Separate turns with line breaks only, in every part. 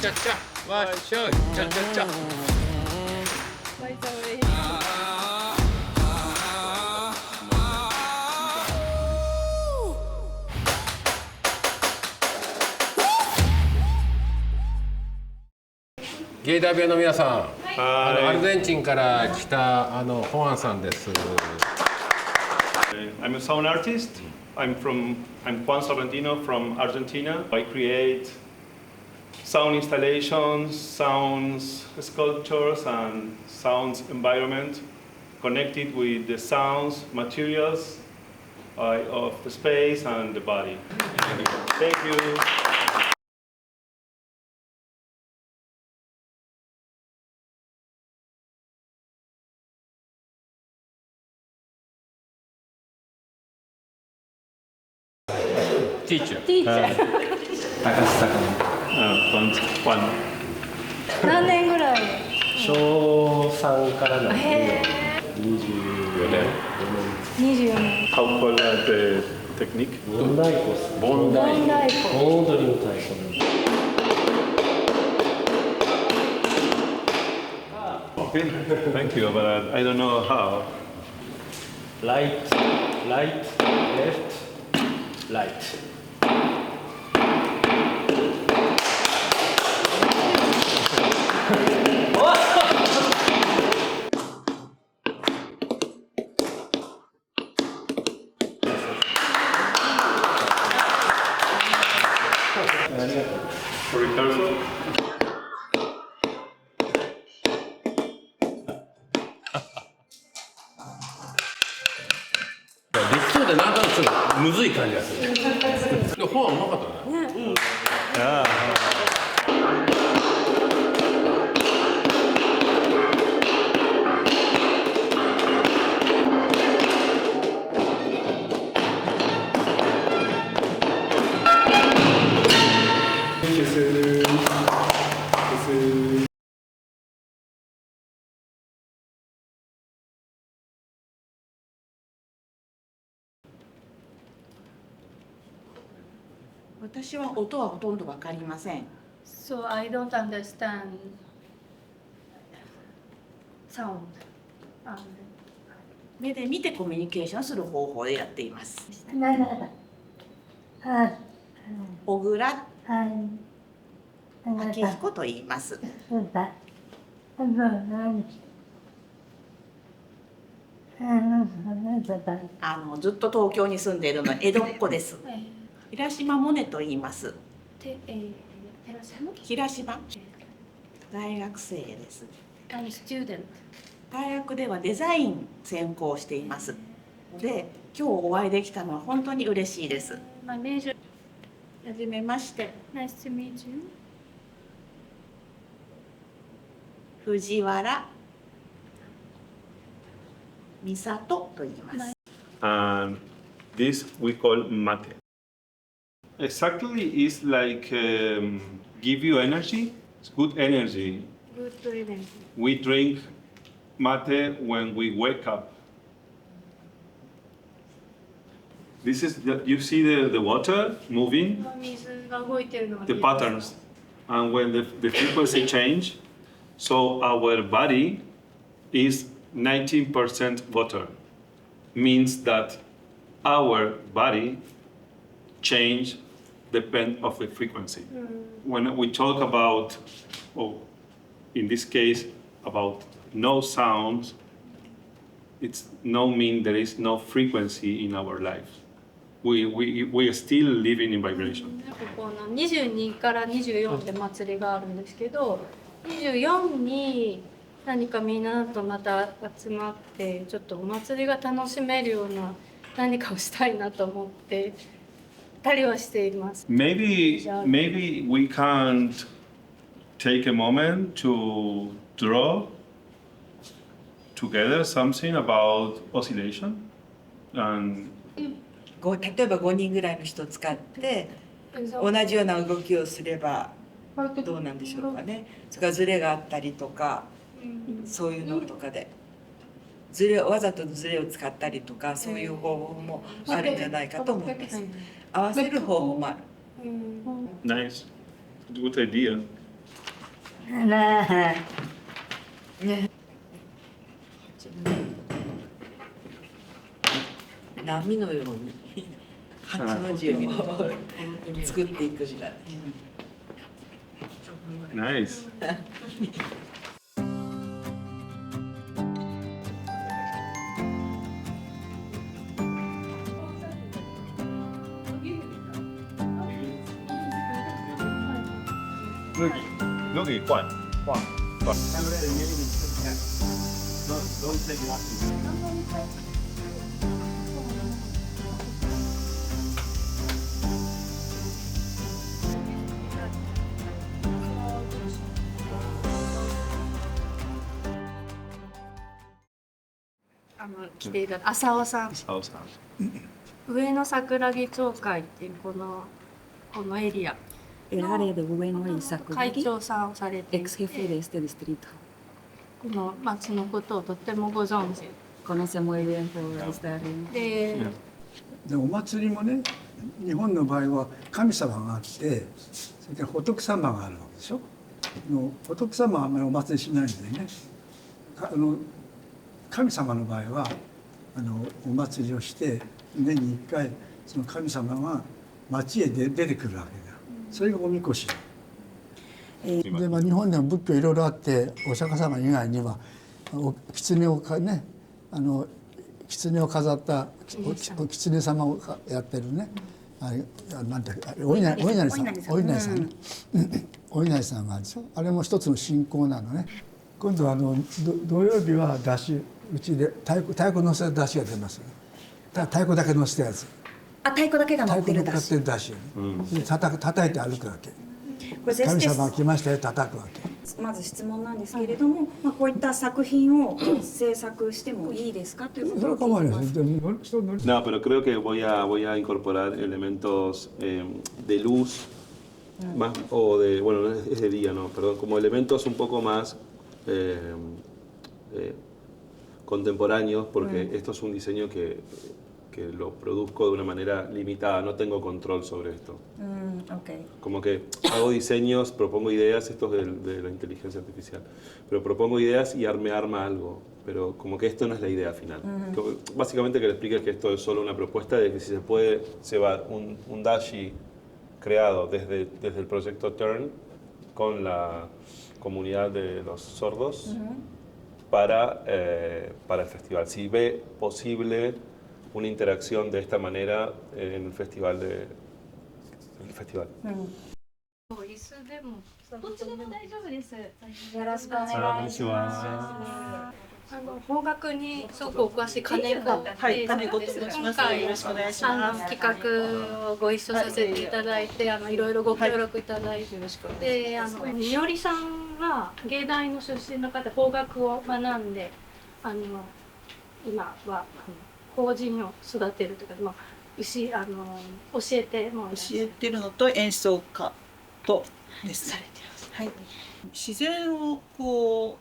ちゃちゃわっしょいちゃちゃちゃ。
By the way.
ゲイダビアの皆さん、アルゼンチンから来たホアンさんです。
I'm a sound artist. I'm Juan Sorrentino from Argentina. I create sound installations, sounds sculptures, and sounds environment connected with the sounds, materials of the space and the body. Thank you.
Teacher.
Teacher.
Juan.
何年ぐらい？
小3からなんで24年。
24年。
How call the technique?
盆太鼓っす。
盆太鼓。
盆踊りの太鼓なんで。
Okay, thank you, but I don't know how.
Right, left, right.
できそうでなんかちょっとむずい感じがする。でもホアンうまかったね。
私は音はほとんどわかりません。
So I don't understand sound.
目で見てコミュニケーションする方法でやっています。小倉明彦と言います。ずっと東京に住んでいるの江戸っ子です。平島萌音と言います。平島大学生です。
I'm student.
大学ではデザイン専攻していますので、今日お会いできたのは本当に嬉しいです。
My major.
はじめまして。
Nice to meet you.
藤原美里と言います。
And this we call mate. Exactly, it's like give you energy. It's good energy.
Good evening.
We drink mate when we wake up. This is you see the water moving,
水が動いてるのが
the patterns, and when the frequency change, so our body is 19% water, means that our body change depend of the frequency. When we talk about, in this case, about no sounds, it's no mean there is no frequency in our life. We are still living in vibration.
ここの22から24で祭りがあるんですけど、24に何かみんなとまた集まってちょっとお祭りが楽しめるような何かをしたいなと思ってたりはしています。
Maybe we can't take a moment to draw together something about oscillation and
例えば5人ぐらいの人を使って同じような動きをすればどうなんでしょうかね。それからズレがあったりとか、そういうのとかでわざとズレを使ったりとか、そういう方法もあるんじゃないかと思います。合わせる方法もある。
nice, good idea.
波のように8の字を作っていくんだね。
Nice. Noogie, Juan.
来ていただいた浅尾さん、上野桜木町会っていうこのエリア
El área de Bueno y
会
Sakuragi,
長さんをされてい
ex
て、
jefe de este distrito.
この町のことをとってもご存知
Conoce muy bien por esta área.
で、
でお祭りもね、日本の場合は神様があってそれから仏様があるわけでしょ。仏様はあんまりお祭りしないんでね、神様の場合はお祭りをして年に1回その神様が町へ出てくるわけだ。それがおみこし。で、日本でも仏教いろいろあって、お釈迦様以外には狐をね、狐を飾ったお狐様をやってるね、なんていうかお稲荷さんね、お稲荷さんがあるでしょ。あれも一つの信仰なのね。今度は土曜日は出汁、うちで太鼓乗せた出汁が出ます。太鼓だけ乗せたやつ。
あ、太鼓だけが乗
太
ってるだし。
鼓乗っかってる出汁をね、で叩いて歩くわけ。
これ
神様が来ましたよ、叩くわけ。
まず質問なんですけれども、こういった作品を制作してもいいですかということを
それは構わない
聞い
で
てます。
す。人乗り
No, pero creo que voy a incorporar elementos de luz, más, o de, bueno, no es de día, no, perdón, como elementos un poco más contemporáneos, porque esto es un diseño que lo produzco de una manera limitada, no tengo control sobre esto.
Okay.
Como que hago diseños, propongo ideas, esto es de la inteligencia artificial, pero propongo ideas y me arma algo, pero como que esto no es la idea final. Básicamente que le explique que esto es solo una propuesta de que si se puede llevar un dashi creado desde el proyecto Turn con la comunidad de los sordos para el festival. Si ve posible una interacción de esta manera en el festival.
椅子でも
どっちでも大丈夫です。
よろしくお願いします。
邦楽にすごくお詳しい金子
はい金子と申します
今回
よろしくお願いします
企画をご一緒させていただいていろいろご協力いただいて、でみよりさんは芸大の出身の方、邦楽を学んで今は法人を育てるというか、教えても
教えてるのと演奏家とです
されてます。
はい、自然をこう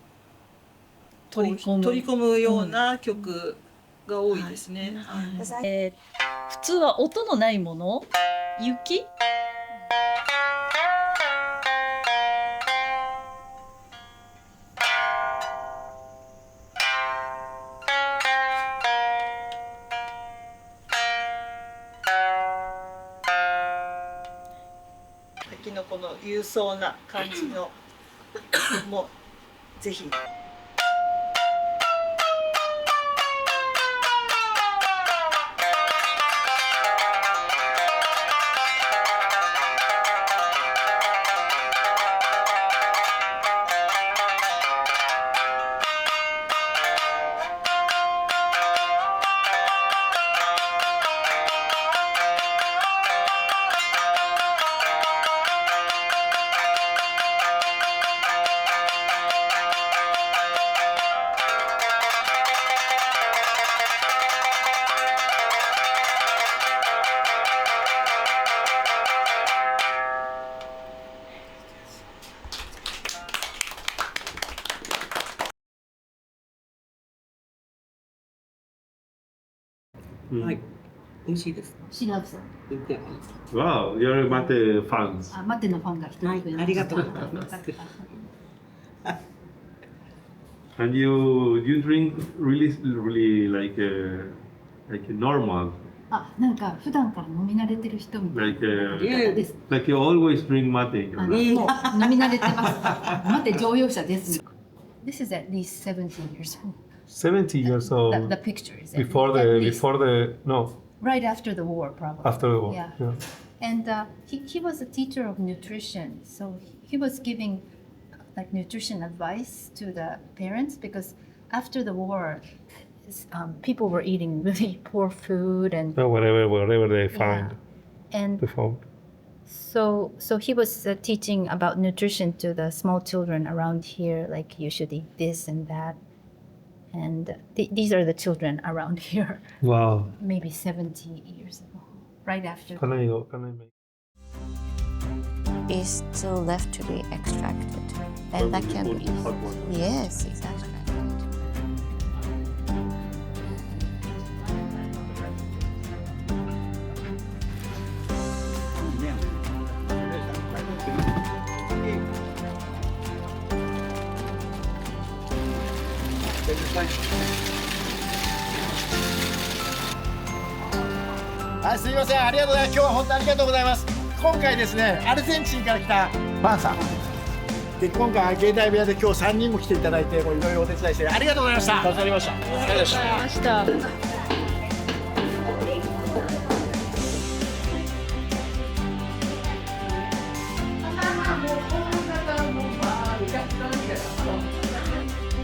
取り込むような曲が多いですね。
普通は音のないもの、雪。
先のこの勇壮な感じのもぜひ。
はい、美味しいです。
シナプさん。
Wow, you're mate fans.
あ、待ってのファンが一人増えました。
はいありがとうございます。
And you drink really like normal,
あ、なんか普段から飲み慣れてる人みたい
like
な言い方です。
like you always drink mate.
もう飲み慣れてます。待って乗用車です。This is at least 70 years old.
70 years old.
The picture is
Before
at least.
the no,
Right after the war, probably.
after the war.
Yeah. And he was a teacher of nutrition, so he was giving like nutrition advice to the parents because after the war, people were eating really poor food and
Wherever they find
and
the food.
so he was teaching about nutrition to the small children around here, like you should eat this and that. And these are the children around here,
Wow.
maybe 70 years ago, right after.
Can I make?
Is still left to be extracted, and that can be. Yes, exactly.
はい、すみません、ありがとうございます。今日は本当にありがとうございます。今回ですね、アルゼンチンから来たファンさん。で、今回芸大部屋で今日3人も来ていただいて、もういろいろお手伝いしてありがとうございました。助かりました。ありがとうございました。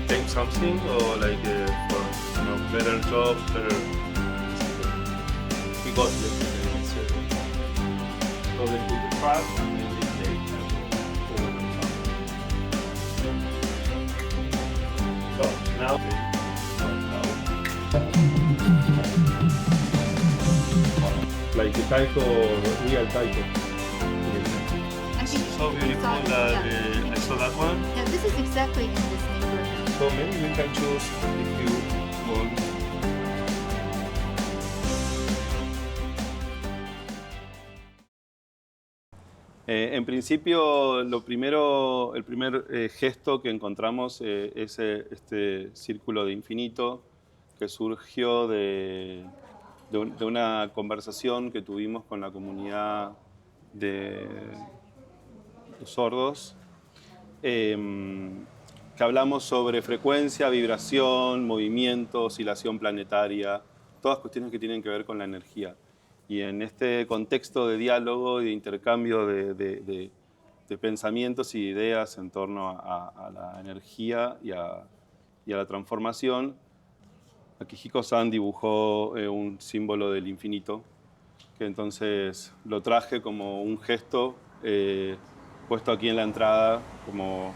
Take something or like for better job, better. We got it. So they put the track and then they take over the top. So now like the taiko, real taiko. So beautiful that I saw that one.
Yeah, this is exactly in this neighborhood.
So maybe you can choose if you want. En principio, el primer gesto que encontramos es este círculo de infinito que surgió de una conversación que tuvimos con la comunidad de los sordos, que hablamos sobre frecuencia, vibración, movimiento, oscilación planetaria, todas cuestiones que tienen que ver con la energía. Y en este contexto de diálogo y de intercambio de pensamientos y ideas en torno a la energía y a la transformación, Akihiko-san dibujó un símbolo del infinito, que entonces lo traje como un gesto puesto aquí en la entrada, como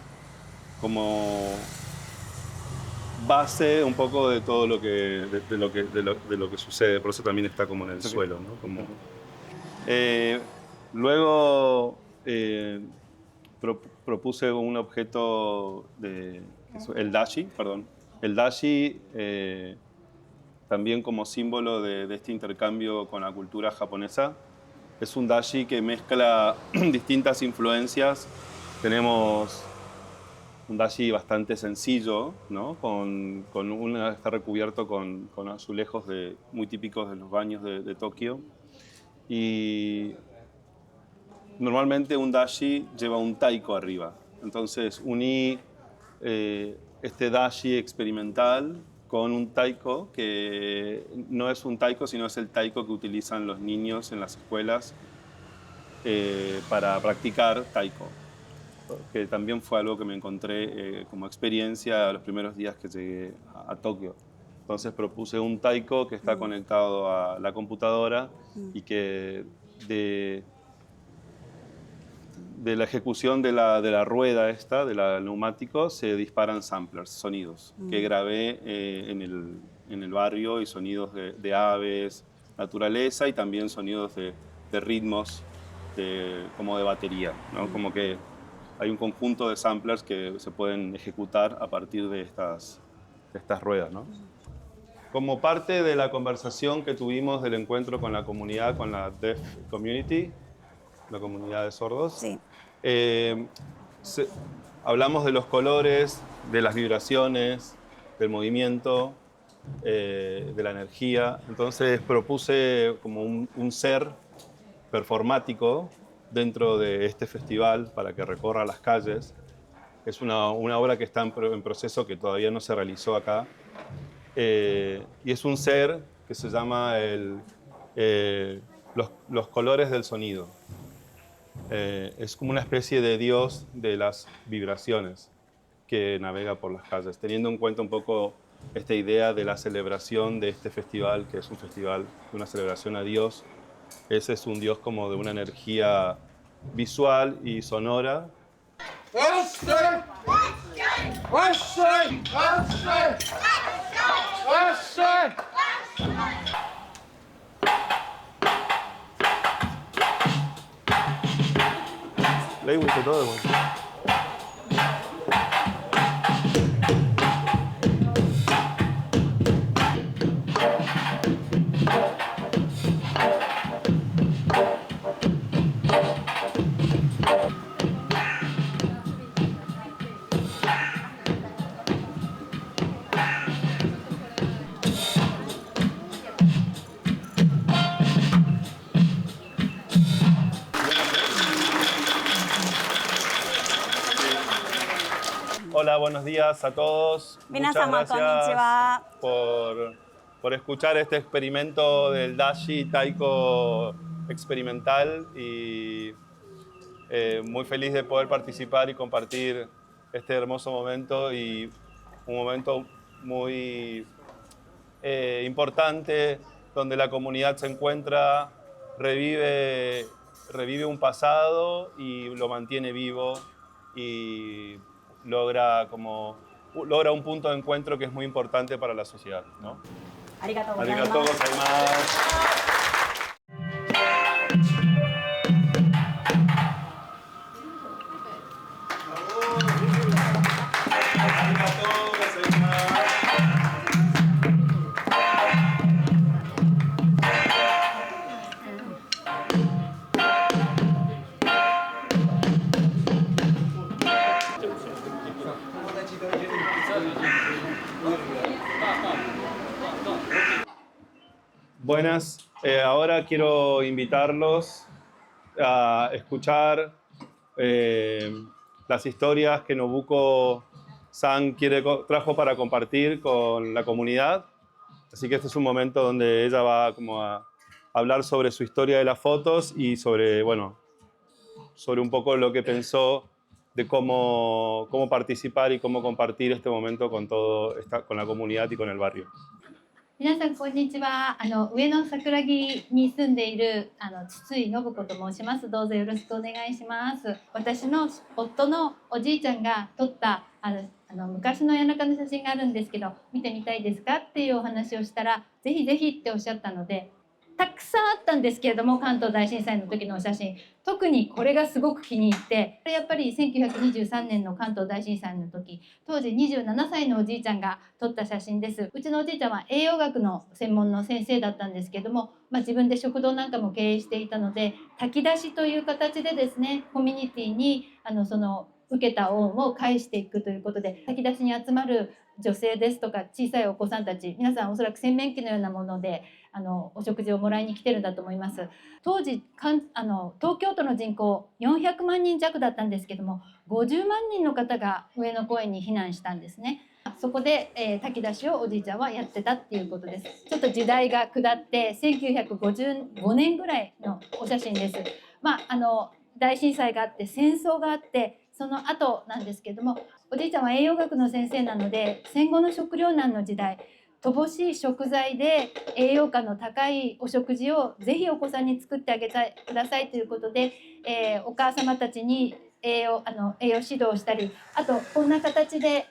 base un poco de todo lo que sucede, por eso también está como en el suelo, ¿no? Como, luego propuse un objeto el dashi, también como símbolo de este intercambio con la cultura japonesa. Es un dashi que mezcla distintas influencias. Tenemos un dashi bastante sencillo, ¿no? Está recubierto con azulejos muy típicos de los baños de Tokio. Y normalmente un dashi lleva un taiko arriba. Entonces uní este dashi experimental con un taiko que no es un taiko, sino es el taiko que utilizan los niños en las escuelas para practicar taiko, que también fue algo que me encontré como experiencia los primeros días que llegué a Tokio. Entonces propuse un taiko que está conectado a la computadora y que de la ejecución de la rueda esta, del neumático, se disparan samplers, sonidos, que grabé en el barrio, y sonidos de aves, naturaleza, y también sonidos de ritmos como de batería, ¿no? Como que hay un conjunto de samplers que se pueden ejecutar a partir de estas ruedas, ¿no? Como parte de la conversación que tuvimos del encuentro con la comunidad, con la Deaf Community, la comunidad de sordos,
Sí.
hablamos de los colores, de las vibraciones, del movimiento, de la energía. Entonces propuse como un ser performático dentro de este festival para que recorra las calles. Es una obra que está en proceso, que todavía no se realizó acá. Y es un ser que se llama los colores del sonido. Es como una especie de dios de las vibraciones que navega por las calles, teniendo en cuenta un poco esta idea de la celebración de este festival, que es un festival de una celebración a Dios. Ese es un dios como de una energía visual y sonora. Le gusta todo, bueno. Hola, buenos días a todos. Muchas gracias por escuchar este experimento del Dashi Taiko experimental y muy feliz de poder participar y compartir este hermoso momento y un momento muy importante donde la comunidad se encuentra, revive un pasado y lo mantiene vivo y logra un punto de encuentro que es muy importante para la sociedad, ¿no?
Arigatou
Arigatou gozaimasu. Buenas, ahora quiero invitarlos a escuchar las historias que Nobuko-san trajo para compartir con la comunidad. Así que este es un momento donde ella va como a hablar sobre su historia de las fotos y sobre un poco lo que pensó de cómo participar y cómo compartir este momento con la comunidad y con el barrio.
皆さんこんにちは。上野桜木に住んでいる筒井信子と申します。どうぞよろしくお願いします。私の夫のおじいちゃんが撮った昔の谷中の写真があるんですけど、見てみたいですかっていうお話をしたら、ぜひぜひっておっしゃったので、たくさんあったんですけれども、関東大震災の時のお写真、特にこれがすごく気に入って、やっぱり1923年の関東大震災の時、当時27歳のおじいちゃんが撮った写真です。うちのおじいちゃんは栄養学の専門の先生だったんですけども、自分で食堂なんかも経営していたので、炊き出しという形でですね、コミュニティに受けた恩を返していくということで、炊き出しに集まる女性ですとか小さいお子さんたち、皆さんおそらく洗面器のようなものでお食事をもらいに来てるんだと思います。当時東京都の人口400万人弱だったんですけども、50万人の方が上野公園に避難したんですね。そこで、炊き出しをおじいちゃんはやってたっていうことです。ちょっと時代が下って1955年ぐらいのお写真です。大震災があって戦争があってその後なんですけども、おじいちゃんは栄養学の先生なので、戦後の食糧難の時代、乏しい食材で栄養価の高いお食事をぜひお子さんに作ってあげてくださいということで、お母様たちに栄養指導をしたり、あとこんな形で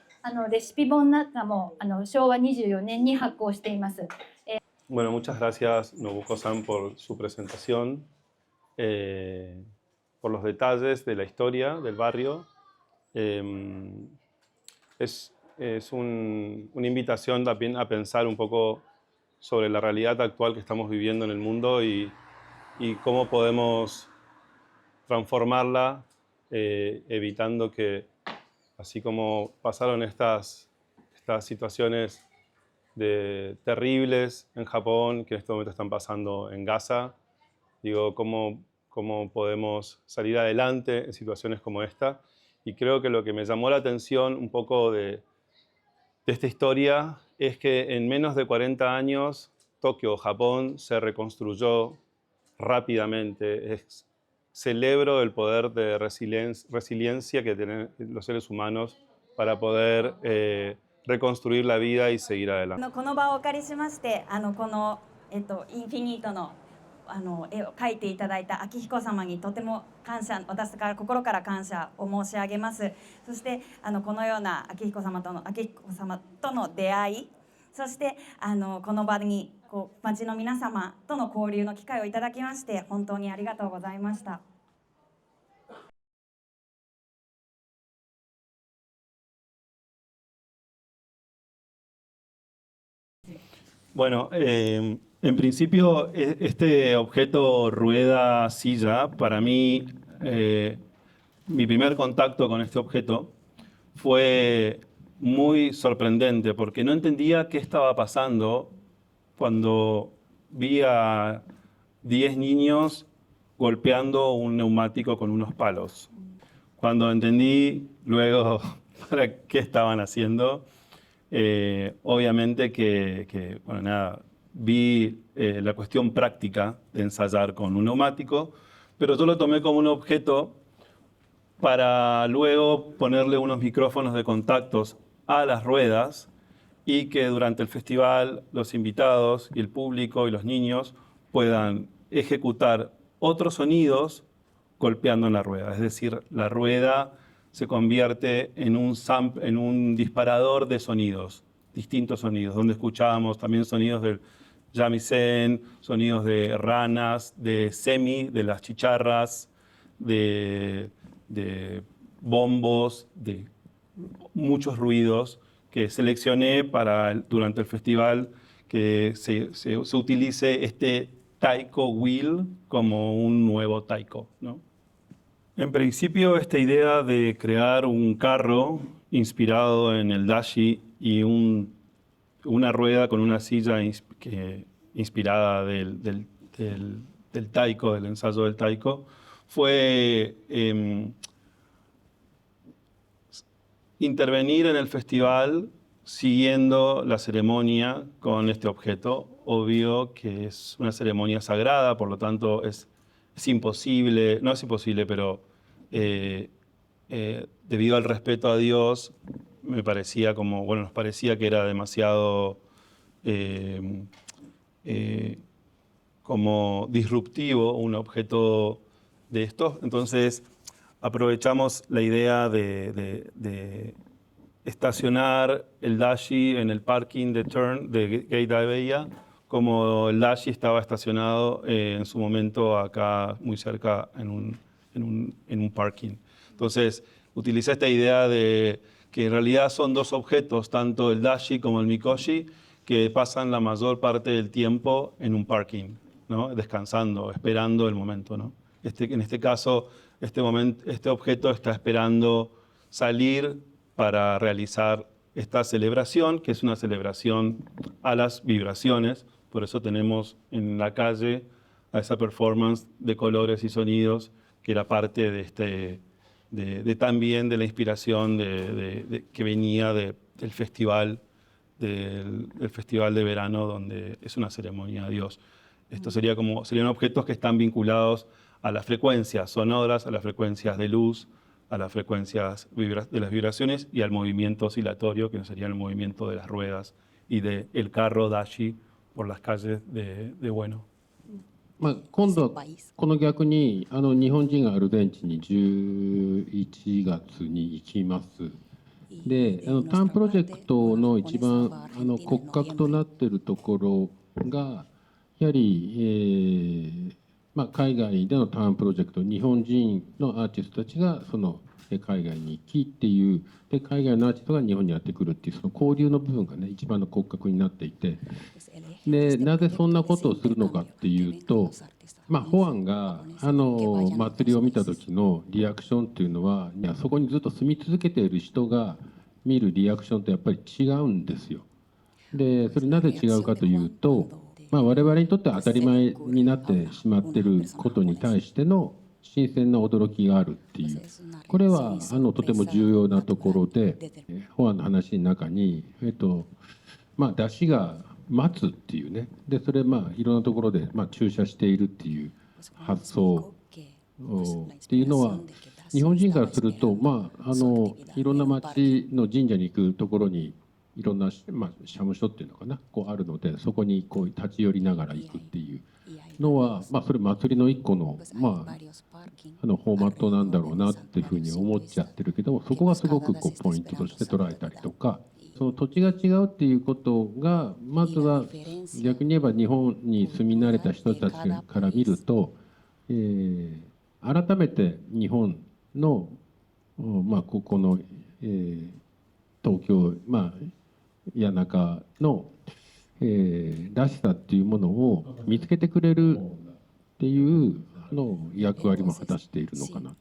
レシピ本なんかも昭和24年に発行しています。
Bueno, muchas gracias Nobuko-san por su presentación, por los detalles de la historia del barrio. Es una invitación también a pensar un poco sobre la realidad actual que estamos viviendo en el mundo y cómo podemos transformarla, evitando que así como pasaron estas situaciones terribles en Japón, que en este momento están pasando en Gaza. Digo, cómo podemos salir adelante en situaciones como esta. Y creo que lo que me llamó la atención un poco de esta historia es que en menos de 40 años, Tokio, Japón, se reconstruyó rápidamente. Celebro el poder de resiliencia que tienen los seres humanos para poder reconstruir la vida y seguir adelante.
この場をお借りしまして、このインフィニートの絵を描いていただいた明彦様にとても感謝、私から心から感謝を申し上げます。そしてこのような明彦様との出会い、そしてこの場に町の皆様との交流の機会をいただきまして本当にありがとうございました。
Bueno, en principio este objeto rueda-silla, para mí, mi primer contacto con este objeto fue muy sorprendente porque no entendía qué estaba pasando cuando vi a 10 niños golpeando un neumático con unos palos. Cuando entendí luego para qué estaban haciendo, obviamente que bueno, nada, vi la cuestión práctica de ensayar con un neumático, pero yo lo tomé como un objeto para luego ponerle unos micrófonos de contactos a las ruedas y que durante el festival los invitados y el público y los niños puedan ejecutar otros sonidos golpeando en la rueda. Es decir, la rueda se convierte en un disparador de sonidos, distintos sonidos, donde escuchábamos también sonidos del shamisen, sonidos de ranas, de semi, de las chicharras, de bombos, de muchos ruidos que seleccioné durante el festival que se utilice este taiko wheel como un nuevo taiko, ¿no? En principio, esta idea de crear un carro inspirado en el dashi y una rueda con una silla inspirada del taiko, del ensayo del taiko, fue intervenir en el festival siguiendo la ceremonia con este objeto. Obvio que es una ceremonia sagrada, por lo tanto es imposible, no es imposible, pero debido al respeto a Dios, me parecía nos parecía que era demasiado como disruptivo un objeto de estos. Entonces aprovechamos la idea de estacionar el dashi en el parking de Turn de Gate Aveia, como el dashi estaba estacionado en su momento acá muy cerca en un parking. Entonces utilicé esta idea de que en realidad son dos objetos, tanto el dashi como el mikoshi, que pasan la mayor parte del tiempo en un parking, ¿no? Descansando, esperando el momento, ¿no? En este caso, este objeto está esperando salir para realizar esta celebración, que es una celebración a las vibraciones. Por eso tenemos en la calle a esa performance de colores y sonidos que era parte también de la inspiración que venía del festival de verano, donde es una ceremonia a Dios. Esto serían objetos que están vinculados a las frecuencias sonoras, a las frecuencias de luz, a las frecuencias de las vibraciones y al movimiento oscilatorio, que sería el movimiento de las ruedas y del carro dashi por las calles de Bueno.
今度はこの逆に日本人がアルゼンチンに11月に行きます。でターンプロジェクトの一番骨格となっているところがやはり、海外でのターンプロジェクト、日本人のアーティストたちがその海外に行きっていうで海外のアーティストが日本にやってくるっていうその交流の部分がね一番の骨格になっていて、でなぜそんなことをするのかっていうと、ホアンが祭りを見た時のリアクションっていうのは、いやそこにずっと住み続けている人が見るリアクションってやっぱり違うんですよ。でそれなぜ違うかというと、我々にとっては当たり前になってしまっていることに対しての新鮮な驚きがあるっていう、これはとても重要なところで、ホアンの話の中に出汁が待つっていうね、でそれいろんなところで駐車しているっていう発想っていうのは、日本人からするといろんな町の神社に行くところにいろんな社務所っていうのかな、あるので、そこに立ち寄りながら行くっていうのは、それ祭りの一個のフォーマットなんだろうなっていうふうに思っちゃってるけど、そこがすごくポイントとして捉えたりとか、その土地が違うっていうことが、まずは逆に言えば日本に住み慣れた人たちから見ると、改めて日本の、ここの、東京、谷中の、らしさっていうものを見つけてくれるっていう役割も果たしているのかなと。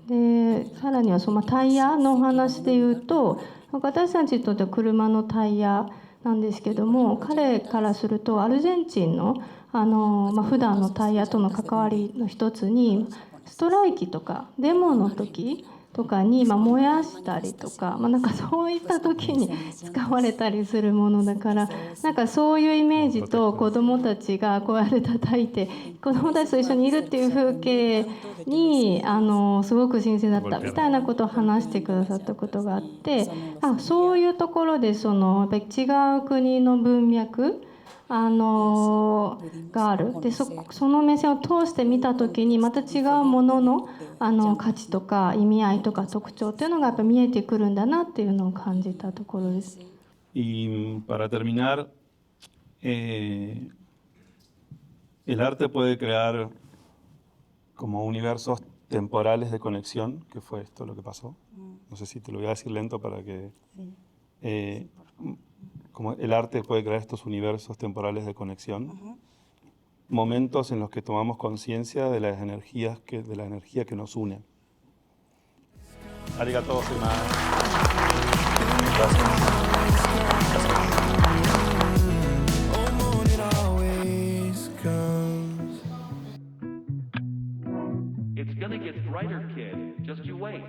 でさらにはそのタイヤのお話でいうと、私たちにとっては車のタイヤなんですけども、彼からするとアルゼンチンの普段のタイヤとの関わりの一つに、ストライキとかデモの時とかに燃やしたりとか、なんかそういった時に使われたりするものだから、なんかそういうイメージと子どもたちがこうやって叩いて子どもたちと一緒にいるっていう風景にすごく新鮮だったみたいなことを話してくださったことがあって、そういうところでやっぱり違う国の文脈がある。でその目線を通して見た時にまた違うものの価値とか意味合いとか特徴っていうのがやっぱ見えてくるんだなっていうのを感じたところです。
Y para terminar, el arte puede crear como universos temporales de conexión, que fue esto lo que pasó. No sé si te lo voy a decir lento para que... como el arte puede crear estos universos temporales de conexión, momentos en los que tomamos conciencia de las energías de la energía que nos une. Arigatou gozaimasu. Gracias.
It's gonna get brighter, kid. Just you wait.